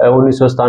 1997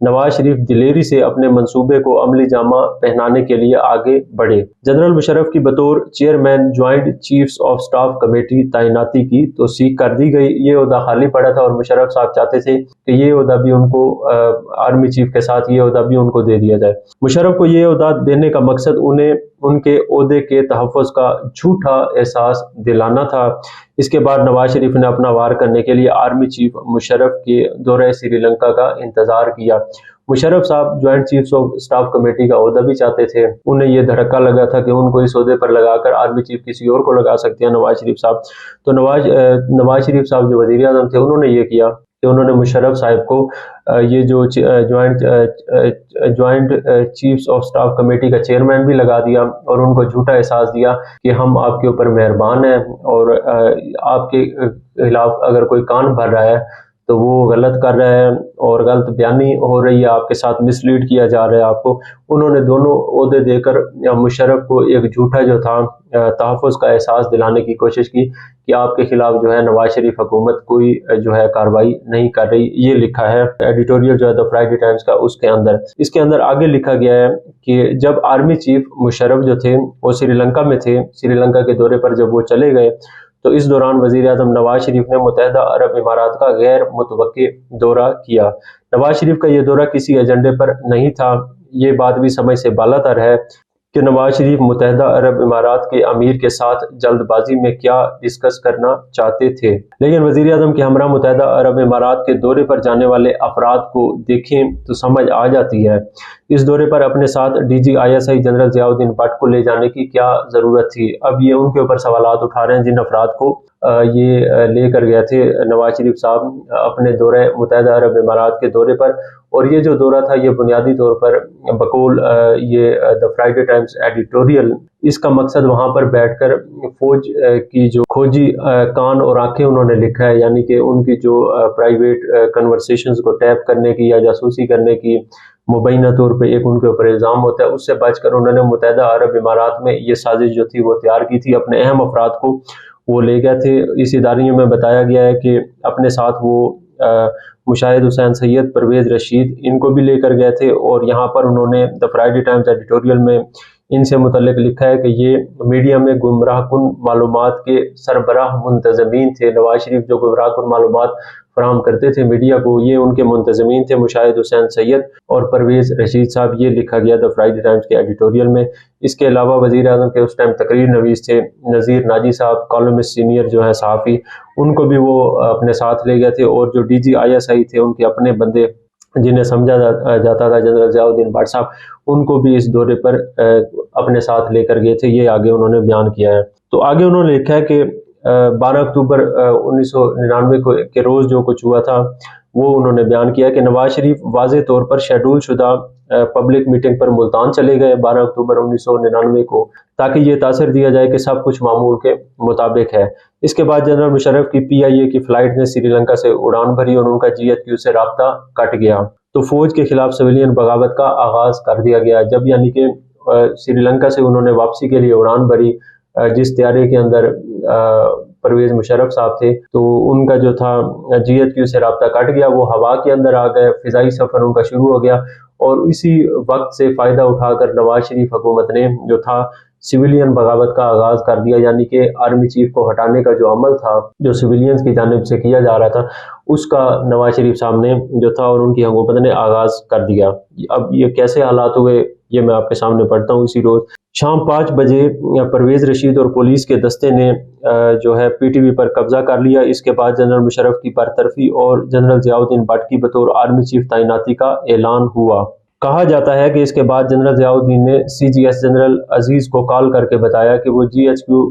نواز شریف دلیری سے اپنے منصوبے کو عملی جامہ پہنانے کے لیے آگے بڑھے۔ جنرل مشرف کی بطور chairman joint chiefs of staff committee تعیناتی کی توثیق کر دی گئی۔ یہ عہدہ خالی پڑا تھا اور مشرف صاحب چاہتے تھے کہ یہ عہدہ بھی ان کو آرمی چیف کے ساتھ یہ عہدہ بھی ان کو دے دیا جائے۔ مشرف کو یہ عہدہ دینے کا مقصد انہیں ان کے عہدے کے تحفظ کا جھوٹا احساس دلانا تھا۔ اس کے بعد نواز شریف نے اپنا وار کرنے کے لیے آرمی چیف مشرف کے دورہ سری لنکا کا انتظار کیا۔ مشرف صاحب joint chiefs of staff committee کا عہدہ بھی چاہتے تھے۔ انہیں یہ دھڑکا لگا تھا کہ ان کو اس عہدے پر لگا کر آرمی چیف کسی اور کو لگا سکتے ہیں نواز شریف صاحب۔ تو نواز شریف صاحب جو وزیر اعظم تھے انہوں نے یہ کیا کہ انہوں نے مشرف صاحب کو یہ جو joint chiefs of staff committee کا چیئرمین بھی لگا دیا اور ان کو جھوٹا احساس دیا کہ ہم آپ کے اوپر مہربان ہیں اور آپ کے خلاف اگر کوئی کان بھر رہا ہے تو وہ غلط کر رہا ہے اور غلط بیانی ہو رہی ہے، آپ کے ساتھ مس لیڈ کیا جا رہا ہے آپ کو۔ انہوں نے دونوں عہدے دے کر مشرف کو ایک جھوٹا جو تھا تحفظ کا احساس دلانے کی کوشش کی کہ آپ کے خلاف جو ہے نواز شریف حکومت کوئی جو ہے کارروائی نہیں کر رہی۔ یہ لکھا ہے ایڈیٹوریل جو ہے دی فرائیڈے ٹائمز کا، اس کے اندر آگے لکھا گیا ہے کہ جب آرمی چیف مشرف جو تھے وہ سری لنکا میں تھے، سری لنکا کے دورے پر جب وہ چلے گئے تو اس دوران وزیر اعظم نواز شریف نے متحدہ عرب امارات کا غیر متوقع دورہ کیا۔ نواز شریف کا یہ دورہ کسی ایجنڈے پر نہیں تھا۔ یہ بات بھی سمجھ سے بالاتر ہے کہ نواز شریف متحدہ عرب امارات کے امیر کے ساتھ جلد بازی میں کیا ڈسکس کرنا چاہتے تھے، لیکن وزیر اعظم کے ہمراہ متحدہ عرب امارات کے دورے پر جانے والے افراد کو دیکھیں تو سمجھ آ جاتی ہے اس دورے پر اپنے ساتھ D G I S I general Ziauddin Butt کو لے جانے کی کیا ضرورت تھی۔ اب یہ ان کے اوپر سوالات اٹھا رہے ہیں جن افراد کو یہ لے کر گئے تھے نواز شریف صاحب اپنے دورہ متحدہ عرب امارات کے دورے پر، اور یہ جو دورہ تھا یہ بنیادی طور پر بقول یہ دی فرائیڈے ٹائمز ایڈیٹوریل، اس کا مقصد وہاں پر بیٹھ کر فوج کی جو کھوجی کان اور آنکھیں انہوں نے لکھا ہے، یعنی کہ ان کی جو پرائیویٹ کنورسیشنز کو ٹیپ کرنے کی یا جاسوسی کرنے کی مبینہ طور پہ ایک ان کے اوپر الزام ہوتا ہے، اس سے بچ کر انہوں نے متحدہ عرب امارات میں یہ سازش جو تھی وہ تیار کی تھی۔ اپنے اہم افراد کو وہ لے گئے تھے۔ اس اداریوں میں بتایا گیا ہے کہ اپنے ساتھ وہ مشاہد حسین سید، پرویز رشید، ان کو بھی لے کر گئے تھے، اور یہاں پر انہوں نے دی فرائیڈے ٹائمز ایڈیٹوریل میں ان سے متعلق لکھا ہے کہ یہ میڈیا میں گمراہ کن معلومات کے سربراہ منتظمین تھے۔ نواز شریف جو گمراہ کن معلومات فراہم کرتے تھے میڈیا کو، یہ ان کے منتظمین تھے مشاہد حسین سید اور پرویز رشید صاحب۔ یہ لکھا گیا دی فرائیڈے ٹائمز کے ایڈیٹوریل میں۔ اس کے علاوہ وزیر اعظم کے اس ٹائم تقریر نویس تھے نذیر ناجی صاحب، کالمسٹ سینئر جو ہیں صحافی، ان کو بھی وہ اپنے ساتھ لے گئے تھے، اور جو ڈی جی آئی ایس آئی تھے ان کے اپنے بندے جنہیں سمجھا جاتا تھا جنرل ضیاء الدین بٹ صاحب، ان کو بھی اس دورے پر اپنے ساتھ لے کر گئے تھے۔ یہ آگے انہوں نے بیان کیا ہے۔ تو آگے انہوں نے لکھا ہے کہ 12 اکتوبر 1999 کے روز جو کچھ ہوا تھا وہ انہوں نے بیان کیا کہ نواز شریف واضح طور پر شیڈول شدہ پبلک میٹنگ پر ملتان چلے گئے 12 اکتوبر 1999 کو، تاکہ یہ تاثر دیا جائے کہ سب کچھ معمول کے مطابق ہے۔ اس کے بعد جنرل مشرف کی پی آئی اے کی فلائٹ نے سری لنکا سے اڑان بھری اور ان کا جی ایچ کیو سے رابطہ کٹ گیا، تو فوج کے خلاف سویلین بغاوت کا آغاز کر دیا گیا۔ جب یعنی کہ سری لنکا سے انہوں نے واپسی کے لیے اڑان بھری، جس طیارے کے اندر پرویز مشرف صاحب تھے، تو ان کا جو تھا جی ایچ کیو سے رابطہ کٹ گیا، وہ ہوا کے اندر آ گئے، فضائی سفر ان کا شروع ہو گیا، اور اسی وقت سے فائدہ اٹھا کر نواز شریف حکومت نے جو تھا سویلین بغاوت کا آغاز کر دیا، یعنی کہ آرمی چیف کو ہٹانے کا جو عمل تھا جو سویلینز کی جانب سے کیا جا رہا تھا، اس کا نواز شریف صاحب نے جو تھا اور ان کی حکومت نے آغاز کر دیا۔ اب یہ کیسے حالات ہوئے یہ میں آپ کے سامنے پڑھتا ہوں۔ اسی روز شام 5 بجے پرویز رشید اور پولیس کے دستے نے جو ہے پی ٹی وی پر قبضہ کر لیا۔ اس کے بعد جنرل مشرف کی برطرفی اور جنرل ضیاء الدین بٹ کی بطور آرمی چیف تعیناتی کا اعلان ہوا۔ کہا جاتا ہے کہ اس کے بعد جنرل ضیاء الدین نے سی جی ایس جنرل عزیز کو کال کر کے بتایا کہ وہ جی ایچ کیو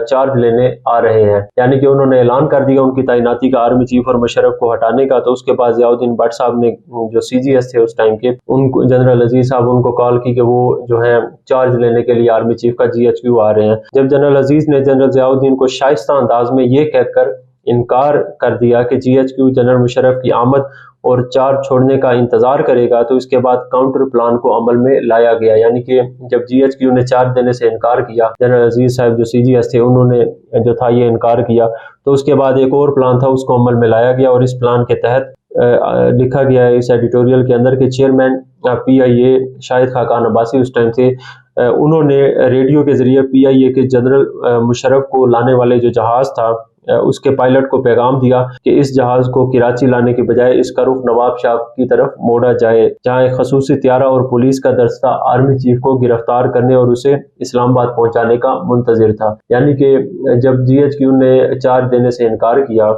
چارج لینے آ رہے ہیں، یعنی کہ انہوں نے اعلان کر دیا ان کی تعیناتی کا آرمی چیف اور مشرف کو ہٹانے کا۔ تو اس کے بعد ضیاء الدین بٹ صاحب نے جو سی جی ایس تھے اس ٹائم کے، ان کو جنرل عزیز صاحب ان کو کال کی کہ وہ جو ہے چارج لینے کے لیے آرمی چیف کا جی ایچ کیو آ رہے ہیں۔ جب جنرل عزیز نے جنرل ضیاء الدین کو شائستہ انداز میں یہ کہہ کر انکار کر دیا کہ G H Q general Musharraf کی آمد اور چارج چھوڑنے کا انتظار کرے گا، تو اس کے بعد کاؤنٹر پلان کو عمل میں لایا گیا، یعنی کہ جب جی ایچ کیو نے چارج دینے سے انکار کیا، جنرل عزیز صاحب جو سی جی ایس تھے انہوں نے جو تھا یہ انکار کیا، تو اس کے بعد ایک اور پلان تھا اس کو عمل میں لایا گیا، اور اس پلان کے تحت لکھا گیا ہے اس ایڈیٹوریل کے اندر کہ چیئرمین PIA شاہد خاقان عباسی اس ٹائم تھے، انہوں نے ریڈیو کے ذریعے PIA کے جنرل مشرف کو لانے والے جو جہاز تھا اس کے پائلٹ کو پیغام دیا کہ اس جہاز کو کراچی لانے کے بجائے اس کا رخ نواب شاہ کی طرف موڑا جائے، جہاں ایک خصوصی طیارہ اور پولیس کا دستہ آرمی چیف کو گرفتار کرنے اور اسے اسلام آباد پہنچانے کا منتظر تھا۔ یعنی کہ جب GHQ نے چارج دینے سے انکار کیا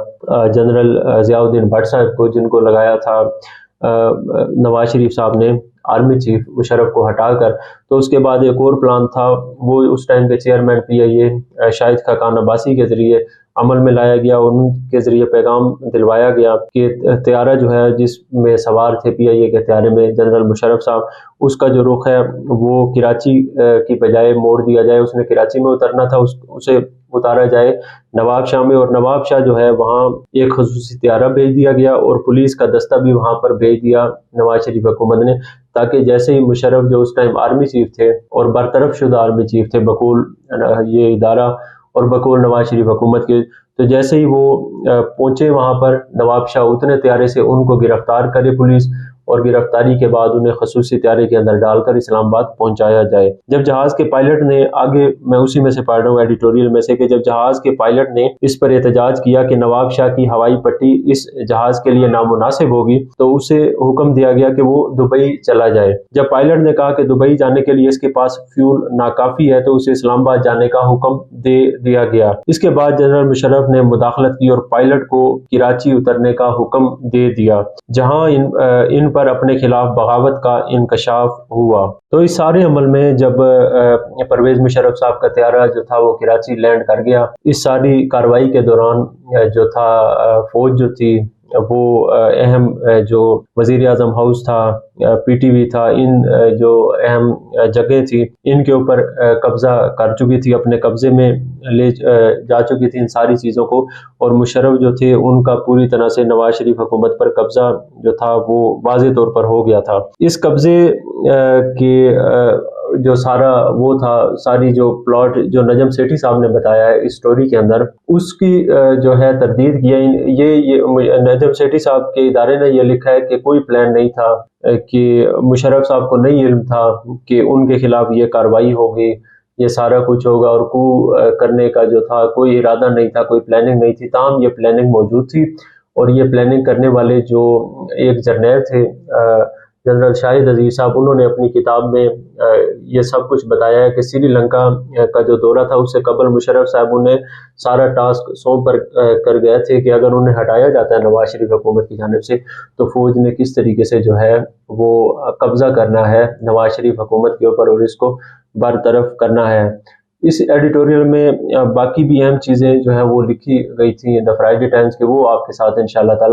جنرل ضیاء الدین بھٹ صاحب کو، جن کو لگایا تھا نواز شریف صاحب نے آرمی چیف مشرف کو ہٹا کر، تو اس کے بعد ایک اور پلان تھا، وہ اس ٹائم کے چیئرمین PIA شاہد خاقان عباسی کے ذریعے عمل میں لایا گیا، اور ان کے ذریعے پیغام دلوایا گیا کہ طیارہ جو ہے جس میں سوار تھے PIA کے طیارے میں جنرل مشرف صاحب، اس کا جو رخ ہے وہ کراچی کی بجائے موڑ دیا جائے، اس نے کراچی میں اترنا تھا، اسے اتارا جائے نواب شاہ میں، اور نواب شاہ جو ہے وہاں ایک خصوصی طیارہ بھیج دیا گیا اور پولیس کا دستہ بھی وہاں پر بھیج دیا نواز شریف حکومت نے، تاکہ جیسے ہی مشرف جو اس ٹائم آرمی چیف تھے اور برطرف شدہ آرمی چیف تھے بقول یہ ادارہ اور بقول نواز شریف حکومت کے، تو جیسے ہی وہ پہنچے وہاں پر، نواب شاہ اتنے طیارے سے ان کو گرفتار کرے پولیس، اور گرفتاری کے بعد انہیں خصوصی طیارے کے اندر ڈال کر اسلام آباد پہنچایا جائے۔ جب جہاز کے پائلٹ نے آگے، میں اسی میں سے پڑھ رہا ہوں ایڈیٹوریل میں سے، کہ جب جہاز کے پائلٹ نے اس پر احتجاج کیا کہ نواب شاہ کی ہوائی پٹی اس جہاز کے لیے نامناسب ہوگی، تو اسے حکم دیا گیا کہ وہ دبئی چلا جائے۔ جب پائلٹ نے کہا کہ دبئی جانے کے لیے اس کے پاس فیول ناکافی ہے، تو اسے اسلام آباد جانے کا حکم دے دیا گیا۔ اس کے بعد جنرل مشرف نے مداخلت کی اور پائلٹ کو کراچی اترنے کا حکم دے دیا، جہاں ان پر اپنے خلاف بغاوت کا انکشاف ہوا۔ تو اس سارے عمل میں جب پرویز مشرف صاحب کا طیارہ جو تھا وہ کراچی لینڈ کر گیا، اس ساری کارروائی کے دوران جو تھا فوج جو تھی وہ اہم جو وزیر اعظم ہاؤس تھا، PTV تھا، ان جو اہم جگہ تھی ان کے اوپر قبضہ کر چکی تھی، اپنے قبضے میں لے جا چکی تھی ان ساری چیزوں کو، اور مشرف جو تھے ان کا پوری طرح سے نواز شریف حکومت پر قبضہ جو تھا وہ واضح طور پر ہو گیا تھا۔ اس قبضے کے جو سارا وہ تھا، ساری جو پلاٹ جو نجم سیٹھی صاحب نے بتایا ہے اس سٹوری کے اندر، اس کی جو ہے تردید کیا یہ نجم سیٹھی صاحب کے ادارے نے یہ لکھا ہے کہ کوئی پلان نہیں تھا، کہ مشرف صاحب کو نہیں علم تھا کہ ان کے خلاف یہ کارروائی ہوگی، یہ سارا کچھ ہوگا، اور کو کرنے کا جو تھا کوئی ارادہ نہیں تھا، کوئی پلاننگ نہیں تھی، تاہم یہ پلاننگ موجود تھی، اور یہ پلاننگ کرنے والے جو ایک جرنیل تھے جنرل شاہد عزیز صاحب، انہوں نے اپنی کتاب میں یہ سب کچھ بتایا ہے کہ سری لنکا کا جو دورہ تھا اس سے قبل مشرف صاحب انہیں سارا ٹاسک سونپ کر گئے تھے کہ اگر انہیں ہٹایا جاتا ہے نواز شریف حکومت کی جانب سے، تو فوج نے کس طریقے سے جو ہے وہ قبضہ کرنا ہے نواز شریف حکومت کے اوپر اور اس کو برطرف کرنا ہے۔ اس ایڈیٹوریل میں باقی بھی اہم چیزیں جو ہیں وہ لکھی گئی تھیں دا فرائیڈے ٹائمز کے، وہ آپ کے ساتھ انشاءاللہ تعالی